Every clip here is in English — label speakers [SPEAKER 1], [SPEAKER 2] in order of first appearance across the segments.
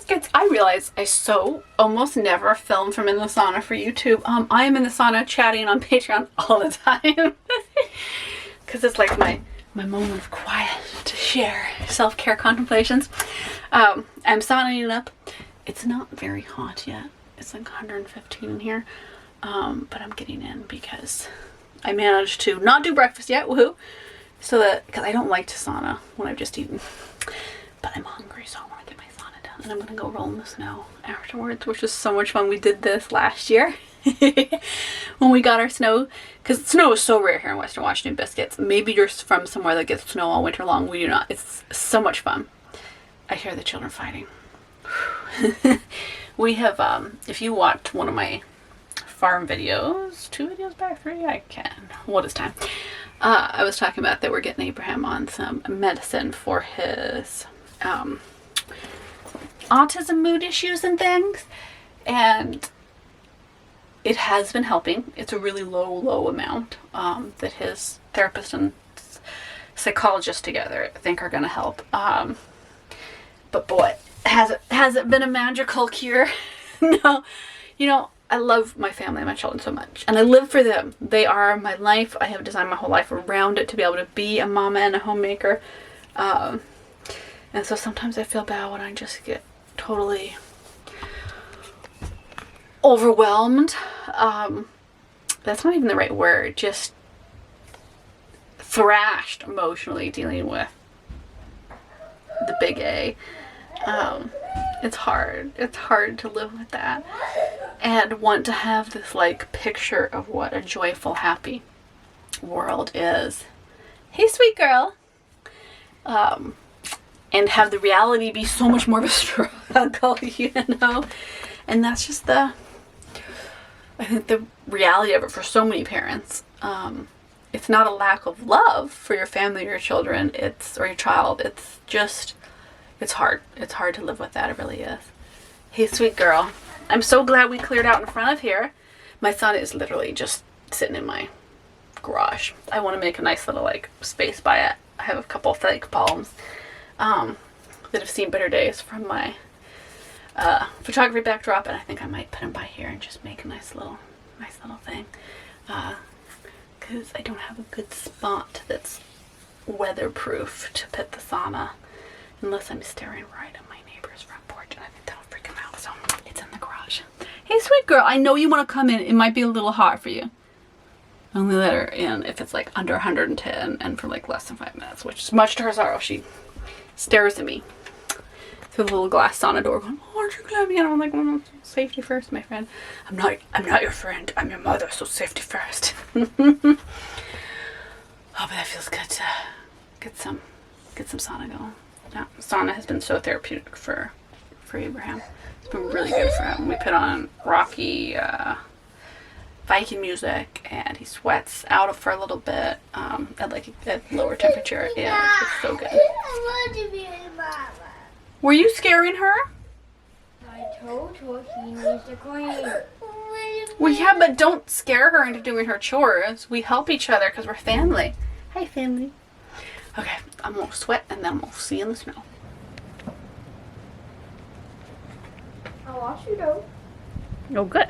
[SPEAKER 1] biscuits. I realize I so almost never film from in the sauna for YouTube. I am in the sauna chatting on Patreon all the time. Because it's like my moment of quiet to share self-care contemplations. I'm saunaing up. It's not very hot yet. It's like 115 in here. But I'm getting in because I managed to not do breakfast yet. Woohoo! So that, because I don't like to sauna when I've just eaten. But I'm hungry, so I want to get my sauna done. And I'm going to go roll in the snow afterwards, which is so much fun. We did this last year when we got our snow. Because snow is so rare here in Western Washington Biscuits. Maybe you're from somewhere that gets snow all winter long. We do not. It's so much fun. I hear the children fighting. We have, if you watched one of my farm videos, 2 videos back, 3, I can. What is time? I was talking about that we're getting Abraham on some medicine for his autism, mood issues and things, and it has been helping. It's a really low amount that his therapist and psychologist together think are going to help. But boy, has it been a magical cure? No. You know, I love my family and my children so much, and I live for them. They are my life. I have designed my whole life around it to be able to be a mama and a homemaker. And so sometimes I feel bad when I just get totally overwhelmed. That's not even the right word. Just thrashed emotionally dealing with the big A. It's hard. It's hard to live with that and want to have this like picture of what a joyful, happy world is. Hey, sweet girl. And have the reality be so much more of a struggle, you know? And that's just I think the reality of it for so many parents. It's not a lack of love for your family or your children, or your child. It's just, it's hard. It's hard to live with that. It really is. Hey, sweet girl. I'm so glad we cleared out in front of here. My son is literally just sitting in my garage. I want to make a nice little like space by it. I have a couple of fake palms that have seen better days from my photography backdrop, and I think I might put them by here and just make a nice little thing. Because I don't have a good spot that's weatherproof to put the sauna unless I'm staring right at my neighbor's front porch, and I think that'll freak him out, so it's in the garage. Hey, sweet girl, I know you want to come in. It might be a little hot for you. Only let her in if it's like under 110 and for like less than 5 minutes, which is much to her sorrow. She stares at me through the little glass sauna door going, oh, aren't you glad me? And I'm like, well, safety first, my friend. I'm not your friend. I'm your mother, so safety first. Oh, but that feels good to get some sauna going. Yeah, sauna has been so therapeutic for Abraham. It's been really good for him. We put on rocky Viking music, and he sweats out for a little bit at lower temperature. Yeah, it's so good.
[SPEAKER 2] I want to be a mama.
[SPEAKER 1] Were you scaring her?
[SPEAKER 2] I told her he needs to clean.
[SPEAKER 1] Well, yeah, but don't scare her into doing her chores. We help each other because we're family. Hi, family. Okay, I'm gonna sweat and then we'll see you in the snow.
[SPEAKER 2] I'll wash you though.
[SPEAKER 1] Oh, good.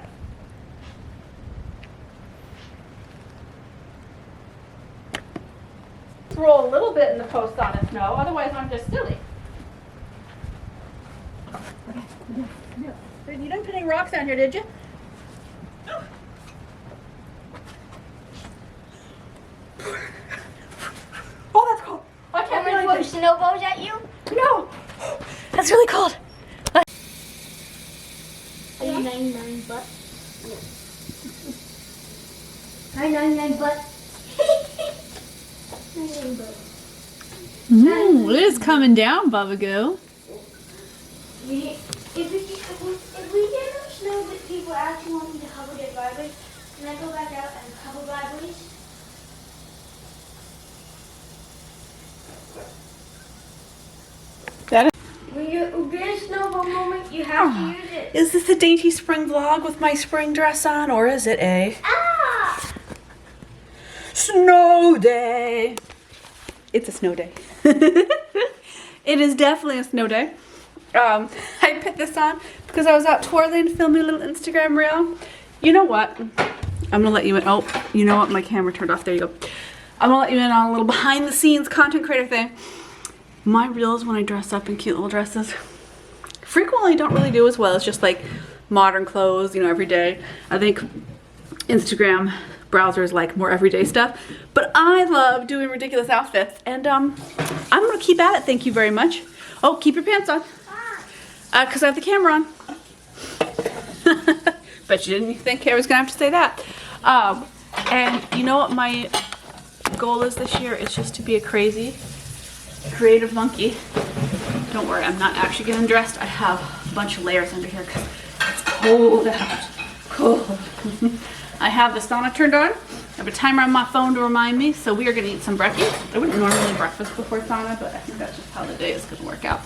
[SPEAKER 1] Roll a little bit in the post-sauna snow, otherwise I'm just silly. You didn't put any rocks down here, did you? Oh, that's cold. I can't
[SPEAKER 2] Want me to put snowballs at you?
[SPEAKER 1] No. That's really cold.
[SPEAKER 2] Are you 99 butt? 99 butt. 99 butt.
[SPEAKER 1] It is coming down, Bubba-Goo.
[SPEAKER 2] If we get enough snow that people actually want me to cover their driveways, can I go back out and cover driveways? When you get a snowball moment, you have to use it.
[SPEAKER 1] Is this a dainty spring vlog with my spring dress on, or is it a snow day? It's a snow day. It is definitely a snow day. I put this on because I was out twirling, filming a little Instagram reel. You know what? I'm gonna let you in. Oh, you know what? My camera turned off. There you go. I'm gonna let you in on a little behind the scenes content creator thing. My reels when I dress up in cute little dresses frequently don't really do as well as just like modern clothes, you know, every day. I think Instagram browsers like more everyday stuff, but I love doing ridiculous outfits, and I'm gonna keep at it. Thank you very much. Oh, keep your pants on, because I have the camera on. Bet you didn't think I was gonna have to say that. And you know what my goal is this year? It's just to be a crazy, creative monkey. Don't worry, I'm not actually getting dressed. I have a bunch of layers under here because it's cold out. Cold. I have the sauna turned on. I have a timer on my phone to remind me, so we are gonna eat some breakfast. I wouldn't normally breakfast before sauna, but I think that's just how the day is gonna work out.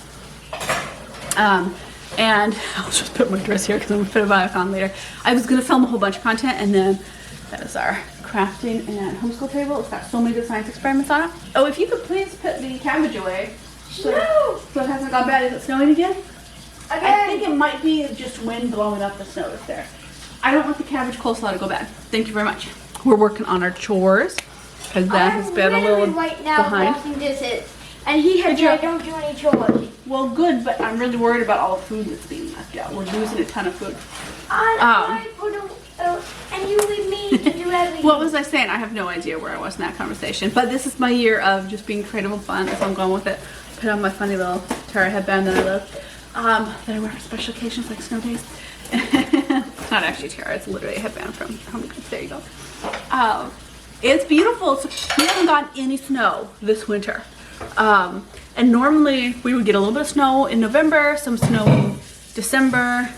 [SPEAKER 1] And I'll just put my dress here because I'm gonna put a vibe on later. I was gonna film a whole bunch of content, and then that is our crafting and homeschool table. It's got so many good science experiments on it. Oh, if you could please put the cabbage away. So it hasn't gone bad. Is it snowing again? I think it might be just wind blowing up the snow that's there. I don't want the cabbage coleslaw to go bad. Thank you very much. We're working on our chores because that has been a little
[SPEAKER 2] right now
[SPEAKER 1] behind.
[SPEAKER 2] washing dishes, and he had I don't do any chores.
[SPEAKER 1] Well, good, but I'm really worried about all the food that's being left out. We're losing a ton of food.
[SPEAKER 2] And you leave me to do everything.
[SPEAKER 1] What was I saying? I have no idea where I was in that conversation. But this is my year of just being creative and fun, so I'm going with it. Put on my funny little Tara headband that I love. That I wear for special occasions like snow days. It's not actually Tara, it's literally a headband from Home Goods. There you go. It's beautiful. So we haven't gotten any snow this winter. And normally we would get a little bit of snow in November, some snow in December,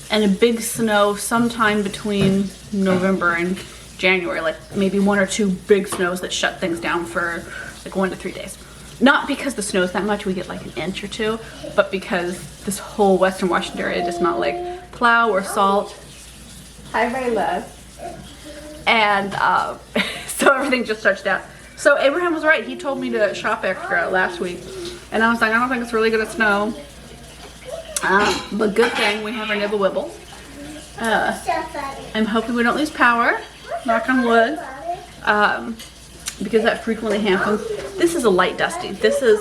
[SPEAKER 1] and a big snow sometime between November and January, like maybe 1 or 2 big snows that shut things down for like 1 to 3 days. Not because the snow's that much, we get like an inch or 2, but because this whole Western Washington area does not like plow or salt. Hi, Rayla. And so everything just touched down. So Abraham was right. He told me to shop extra last week, and I was like, I don't think it's really gonna snow. But good thing we have our nibble wibble. I'm hoping we don't lose power. Knock on wood. Because that frequently happens. This is a light dusting. This is,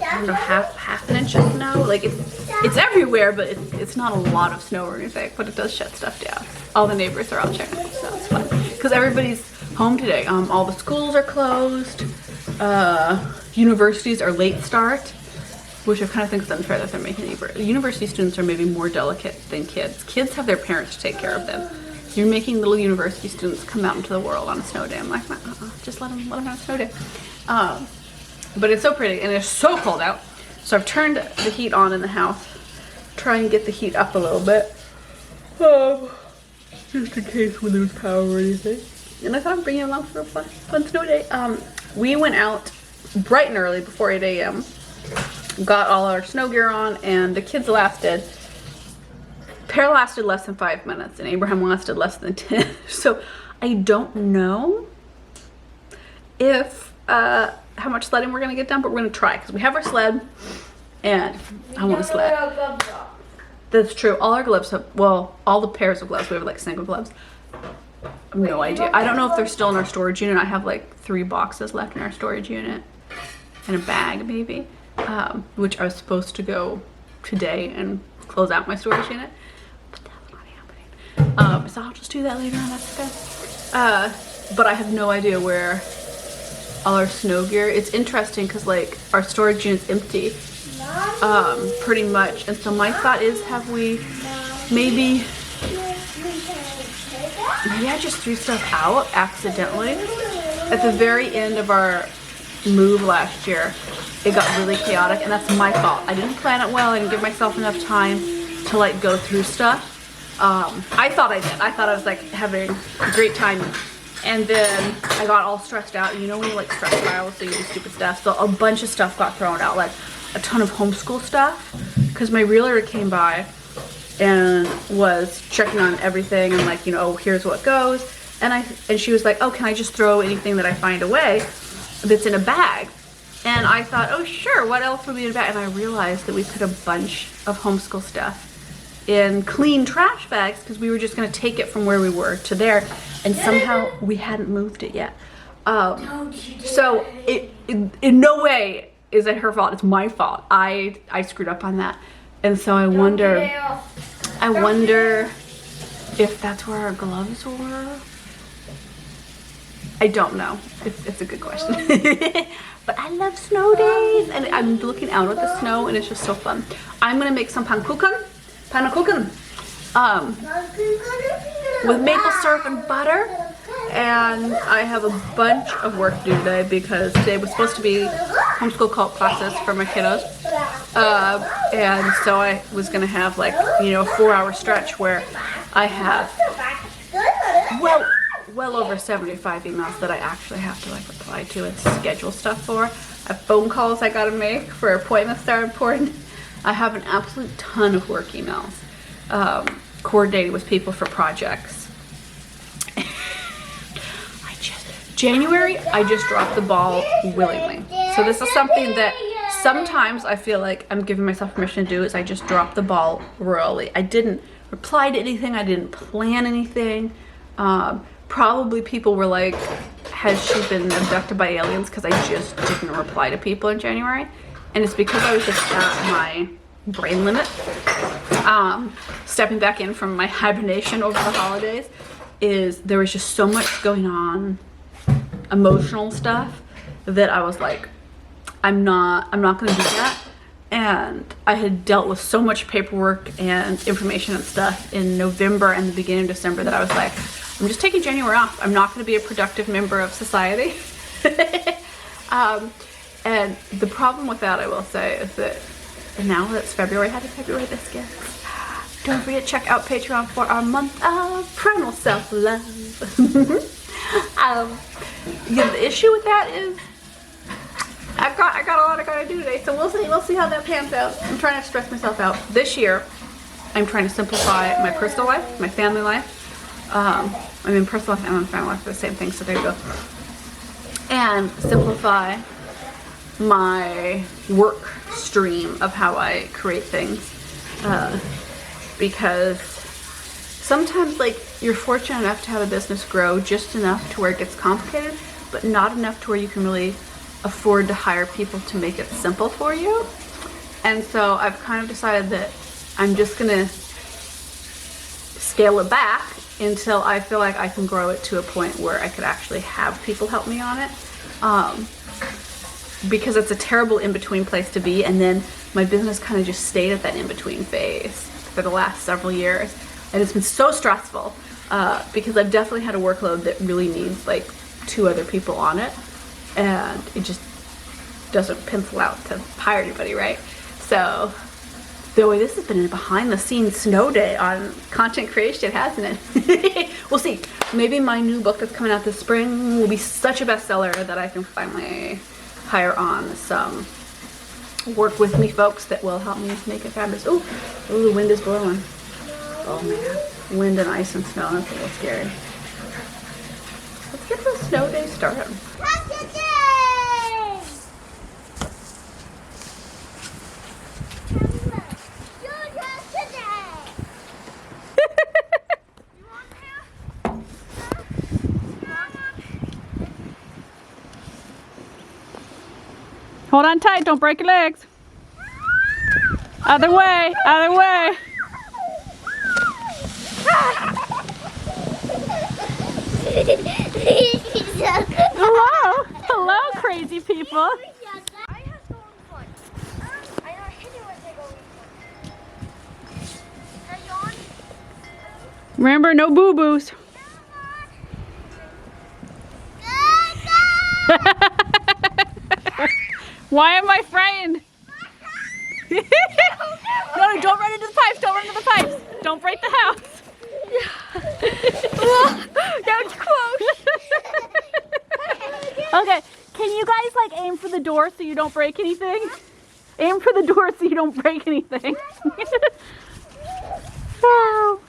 [SPEAKER 1] I don't know, half an inch of snow. Like it's everywhere, but it's not a lot of snow or anything. But it does shut stuff down. All the neighbors are all checking, so it's fun. Because everybody's home today. All the schools are closed. Universities are late start, which I kind of think is unfair that they're making it. University students are maybe more delicate than kids. Kids have their parents to take care of them. You're making little university students come out into the world on a snow day. I'm like, just let them have a snow day. But it's so pretty and it's so cold out. So I've turned the heat on in the house. Try and get the heat up a little bit. Just in case we lose power or anything. And I thought I'd bring you along for a fun snow day. We went out bright and early before 8 a.m. Got all our snow gear on, and the kids Pear lasted less than 5 minutes, and Abraham lasted less than 10. So I don't know if how much sledding we're gonna get done, but we're gonna try because we have our sled, and I want to sled. That's true. All our gloves have, well, all the pairs of gloves. We have like single gloves. I have no idea. I don't know if they're still in our storage unit. I have like 3 boxes left in our storage unit and a bag maybe, which I was supposed to go today and close out my storage unit. So I'll just do that later on. That's okay. But I have no idea where all our snow gear. It's interesting because like our storage unit's empty, pretty much. And so my thought is, have we maybe I just threw stuff out accidentally at the very end of our move last year. It got really chaotic, and that's my fault. I didn't plan it well. I didn't give myself enough time to like go through stuff. I thought I did. I thought I was like having a great time, and then I got all stressed out. You know when you like stress spiral, so you do stupid stuff. So a bunch of stuff got thrown out, like a ton of homeschool stuff, because my realtor came by and was checking on everything and like, you know, oh, here's what goes. And she was like, oh, can I just throw anything that I find away that's in a bag? And I thought, oh sure, what else would be in a bag? And I realized that we put a bunch of homeschool stuff in clean trash bags because we were just going to take it from where we were to there, and somehow we hadn't moved it yet. So it in no way is it her fault. It's my fault. I screwed up on that, and so I wonder if that's where our gloves were. I don't know. It's a good question. But I love snow days, and I'm looking out at the snow, and it's just so fun. I'm gonna make some pannkuchen with maple syrup and butter, and I have a bunch of work to do today because today was supposed to be homeschool co-op classes for my kiddos, and so I was gonna have, like, you know, a 4-hour stretch where I have well over 75 emails that I actually have to, like, reply to and schedule stuff for. I have phone calls I gotta make for appointments that are important. I have an absolute ton of work emails, coordinating with people for projects. January, I just dropped the ball willingly. So this is something that sometimes I feel like I'm giving myself permission to do, is I just dropped the ball royally. I didn't reply to anything, I didn't plan anything. Probably people were like, has she been abducted by aliens? Because I just didn't reply to people in January. And it's because I was just at my brain limit. Stepping back in from my hibernation over the holidays, is there was just so much going on, emotional stuff, that I was like, I'm not gonna do that. And I had dealt with so much paperwork and information and stuff in November and the beginning of December that I was like, I'm just taking January off. I'm not going to be a productive member of society. And the problem with that, I will say, is that now that it's February, happy February biscuits. Don't forget to check out Patreon for our month of primal self-love. Yeah, the issue with that is I got a lot I gotta do today, so we'll see how that pans out. I'm trying to stress myself out. This year, I'm trying to simplify my personal life, my family life. I mean, personal life and family life are the same thing, so there you go. And simplify my work stream of how I create things. Because sometimes, like, you're fortunate enough to have a business grow just enough to where it gets complicated, but not enough to where you can really afford to hire people to make it simple for you. And so I've kind of decided that I'm just gonna scale it back until I feel like I can grow it to a point where I could actually have people help me on it. Because it's a terrible in-between place to be, and then my business kind of just stayed at that in-between phase for the last several years, and it's been so stressful because I've definitely had a workload that really needs like 2 other people on it, and it just doesn't pencil out to hire anybody, right? So the way this has been a behind-the-scenes snow day on content creation, hasn't it? We'll see. Maybe my new book that's coming out this spring will be such a bestseller that I can finally hire on some work with me folks that will help me make it fabulous. Ooh, the wind is blowing. Oh man, wind and ice and snow, that's a little scary. Let's get the snow day started.
[SPEAKER 3] Hold on tight, don't break your legs. Other way, other way. Hello, hello crazy people. Remember, no boo-boos. Why am I frightened? No, don't run into the pipes, don't run into the pipes. Don't break the house. That was close. Okay, can you guys like aim for the door so you don't break anything? Aim for the door so you don't break anything. Oh.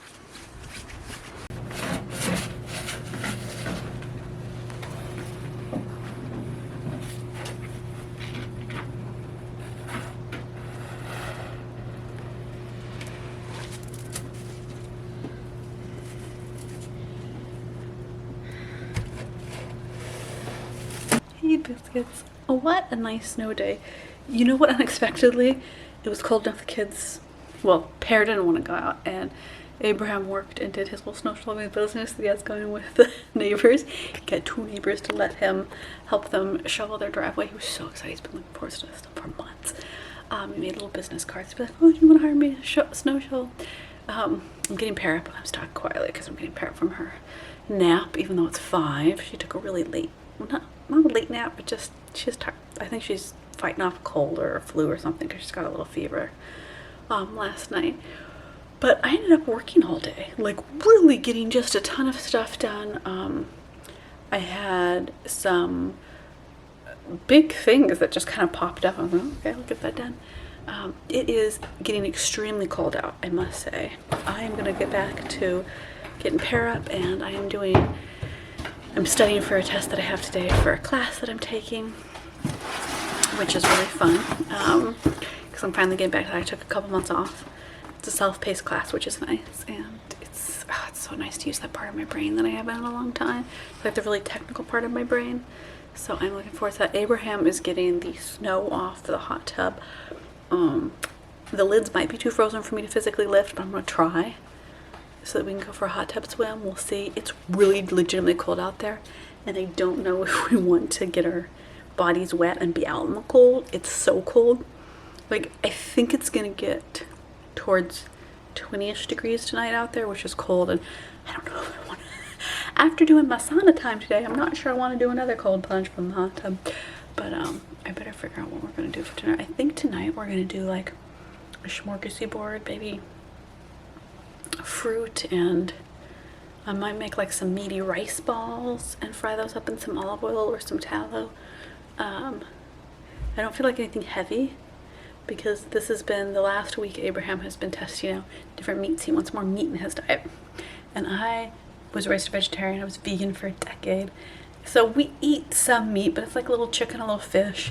[SPEAKER 1] biscuits. Oh, what a nice snow day. You know what, unexpectedly, it was cold enough the kids, well, Pear didn't want to go out, and Abraham worked and did his little snow shoveling business that he has going with the neighbors. He got 2 neighbors to let him help them shovel their driveway. He was so excited. He's been looking forward to this for months. He made little business cards. He'd be like, oh, do you want to hire me to snow shovel? I'm getting Pear up, but I'm stuck quietly because I'm getting Pear up from her nap, even though it's 5. She took a really late, well, not a late nap, but just, she's tired. I think she's fighting off a cold or a flu or something because she's got a little fever last night. But I ended up working all day, like really getting just a ton of stuff done. I had some big things that just kind of popped up. I was like, okay, I'll get that done. It is getting extremely cold out, I must say. I am gonna get back to getting Pear up, and I'm studying for a test that I have today for a class that I'm taking, which is really fun, because I'm finally getting back to that. I took a couple months off. It's a self-paced class, which is nice, and it's so nice to use that part of my brain that I haven't in a long time. It's like the really technical part of my brain. So I'm looking forward to that. Abraham is getting the snow off the hot tub. The lids might be too frozen for me to physically lift, but I'm gonna try so that we can go for a hot tub swim. We'll see. It's really legitimately cold out there, and I don't know if we want to get our bodies wet and be out in the cold. It's so cold. Like, I think it's gonna get towards 20-ish degrees tonight out there, which is cold, and I don't know if I want to. After doing my sauna time today, I'm not sure I want to do another cold plunge from the hot tub, but I better figure out what we're going to do for dinner. I think tonight we're going to do like a smorgasbord board, maybe fruit, and I might make like some meaty rice balls and fry those up in some olive oil or some tallow. I don't feel like anything heavy, because this has been the last week Abraham has been testing out different meats. He wants more meat in his diet. And I was raised a vegetarian. I was vegan for a decade. So we eat some meat, but it's like a little chicken, a little fish.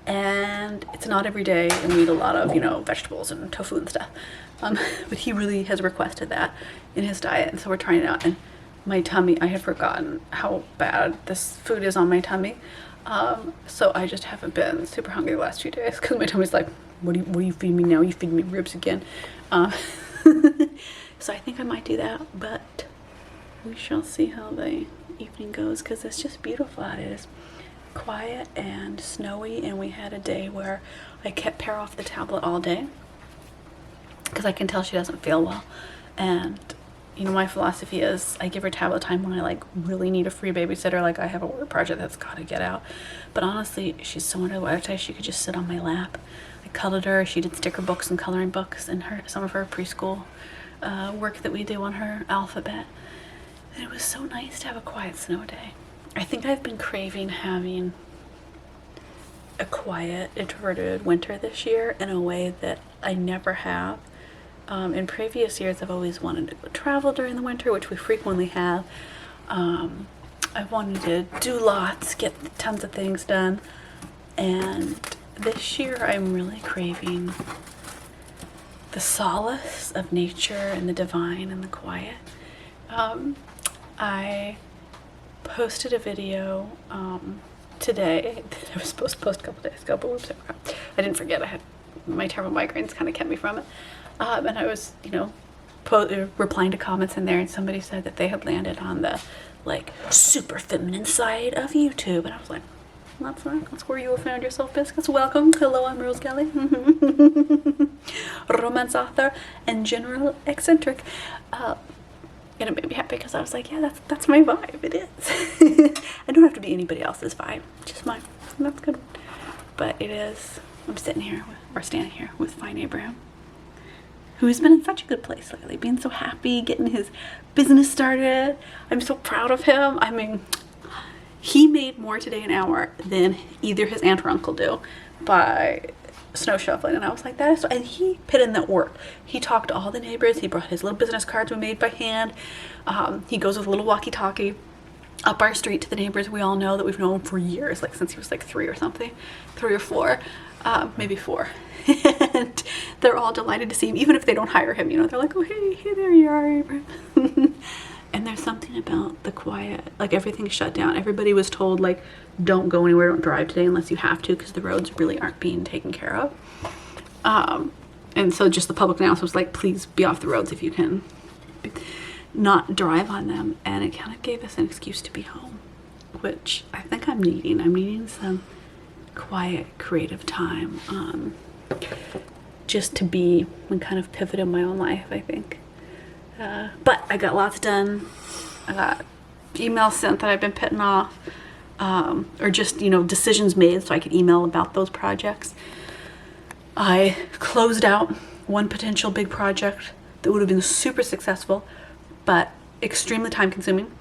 [SPEAKER 1] And it's not every day, and we eat a lot of, vegetables and tofu and stuff. But he really has requested that in his diet, and so we're trying it out. And my tummy, I had forgotten how bad this food is on my tummy. So I just haven't been super hungry the last few days, because my tummy's like, what are you feeding me now? You feeding me ribs again. So I think I might do that, but we shall see how the evening goes, because it's just beautiful out. It is quiet and snowy, and we had a day where I kept Pear off the tablet all day because I can tell she doesn't feel well. And my philosophy is I give her tablet time when I like really need a free babysitter, like I have a work project that's got to get out. But honestly, she's so under the weather today, she could just sit on my lap. I cuddled her. She did sticker books and coloring books and some of her preschool work that we do on her alphabet. And it was so nice to have a quiet snow day. I think I've been craving having a quiet, introverted winter this year in a way that I never have. In previous years, I've always wanted to go travel during the winter, which we frequently have. I wanted to do lots, get tons of things done. And this year, I'm really craving the solace of nature and the divine and the quiet. I posted a video today that I was supposed to post a couple days ago, but whoops, I didn't forget. My terrible migraines kind of kept me from it. And I was, replying to comments in there, and somebody said that they had landed on the like super feminine side of YouTube, and I was like, that's right, that's where you have found yourself, biscuits. Welcome. Hello, I'm Rose Kelly, romance author and general eccentric. And it made me happy because I was like, yeah, that's my vibe. It is. I don't have to be anybody else's vibe, just mine. And that's good. But it is. I'm standing here with fine Abraham, who's been in such a good place lately, being so happy, getting his business started. I'm so proud of him. I mean, he made more today an hour than either his aunt or uncle do by snow shoveling, and I was like, that is so, and he put in that work. He talked to all the neighbors. He brought his little business cards we made by hand. He goes with a little walkie-talkie up our street to the neighbors we all know that we've known for years, like since he was like 3 or 4, maybe 4. And they're all delighted to see him, even if they don't hire him. They're like, oh, hey there you are, Abraham. And there's something about the quiet, like everything's shut down. Everybody was told like, don't go anywhere, don't drive today unless you have to, because the roads really aren't being taken care of. And so just the public announcement was like, please be off the roads if you can not drive on them. And it kind of gave us an excuse to be home, which I think I'm needing. I'm needing some quiet, creative time, just to be and kind of pivot in my own life, I think. But I got lots done. I got emails sent that I've been putting off, or just, you know, decisions made so I could email about those projects. I closed out one potential big project that would have been super successful, but extremely time consuming.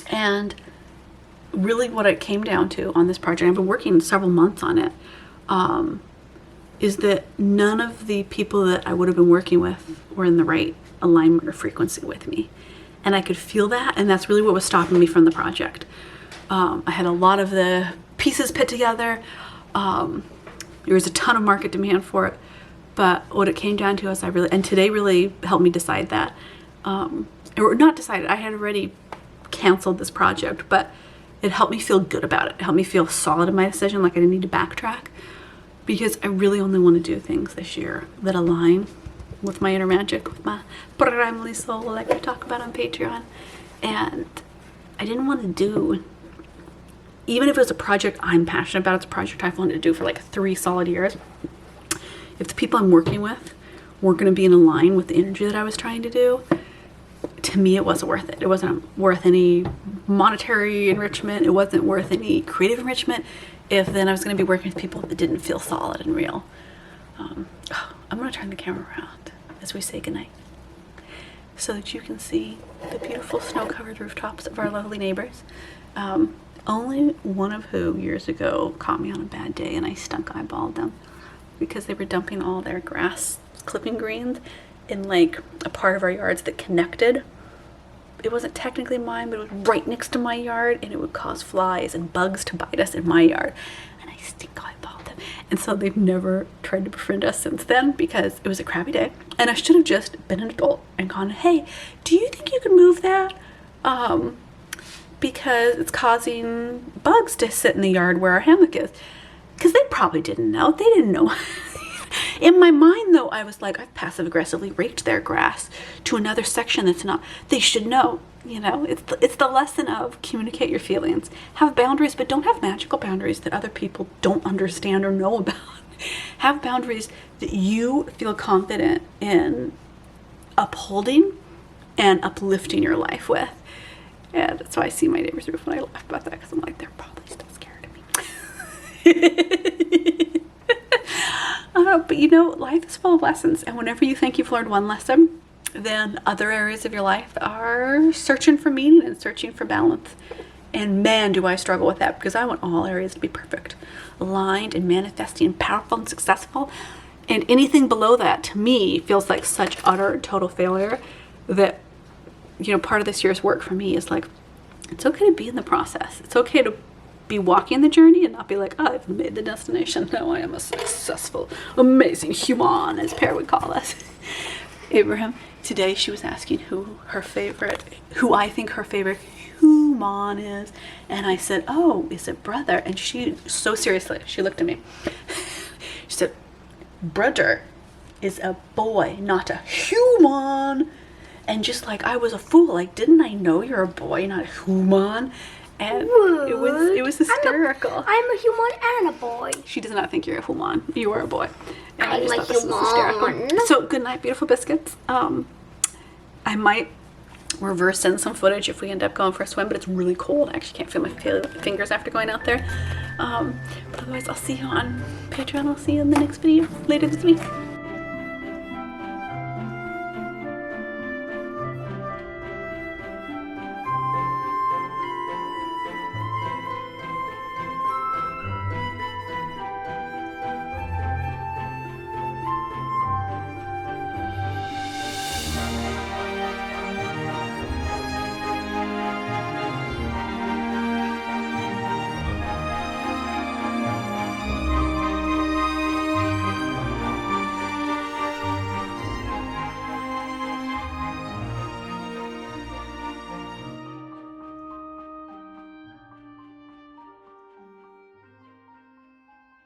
[SPEAKER 1] And really what it came down to on this project, I've been working several months on it, is that none of the people that I would have been working with were in the right alignment or frequency with me. And I could feel that, and that's really what was stopping me from the project. I had a lot of the pieces put together. There was a ton of market demand for it, but what it came down to is and today really helped me decide that, or not decided, I had already canceled this project, but it helped me feel good about it. It helped me feel solid in my decision, like I didn't need to backtrack, because I really only want to do things this year that align with my inner magic, with my primal soul, like we talk about on Patreon. And I didn't want to do, even if it was a project I'm passionate about, it's a project I've wanted to do for like 3 solid years. If the people I'm working with weren't going to be in line with the energy that I was trying to do, to me it wasn't worth it. It wasn't worth any monetary enrichment. It wasn't worth any creative enrichment if then I was going to be working with people that didn't feel solid and real. I'm going to turn the camera around as we say goodnight so that you can see the beautiful snow-covered rooftops of our lovely neighbors. Only one of who years ago caught me on a bad day and I stunk eyeballed them because they were dumping all their grass clipping greens in like a part of our yards that connected. It wasn't technically mine, but it was right next to my yard, and it would cause flies and bugs to bite us in my yard, and I stink eyeballed them. And so they've never tried to befriend us since then because it was a crappy day, and I should have just been an adult and gone, hey, do you think you could move that? Because it's causing bugs to sit in the yard where our hammock is. Because they probably didn't know. They didn't know. In my mind, though, I was like, I've passive-aggressively raked their grass to another section that's not. They should know, you know. It's the lesson of communicate your feelings. Have boundaries, but don't have magical boundaries that other people don't understand or know about. Have boundaries that you feel confident in upholding and uplifting your life with. And so I see my neighbor's roof and I laugh about that because I'm like, they're probably still scared of me. But you know, life is full of lessons, and whenever you think you've learned one lesson, then other areas of your life are searching for meaning and searching for balance. And man, do I struggle with that, because I want all areas to be perfect, aligned and manifesting, powerful and successful. And anything below that, to me, feels like such utter and total failure that, you know, part of this year's work for me is like, it's okay to be in the process. It's okay to be walking the journey and not be like, oh, I've made the destination. Now I am a successful, amazing human, as Per would call us. Abraham, today she was asking who I think her favorite human is. And I said, oh, is it brother? And she, so seriously, she looked at me. She said, brother is a boy, not a human. And just like I was a fool, like, didn't I know you're a boy, not a human? And it was hysterical.
[SPEAKER 2] I'm a human and a boy.
[SPEAKER 1] She does not think you're a human. You are a boy. And
[SPEAKER 2] I'm a human.
[SPEAKER 1] So good night, beautiful biscuits. I might reverse in some footage if we end up going for a swim, but it's really cold. I actually can't feel my fingers after going out there. But otherwise, I'll see you on Patreon. I'll see you in the next video later this week.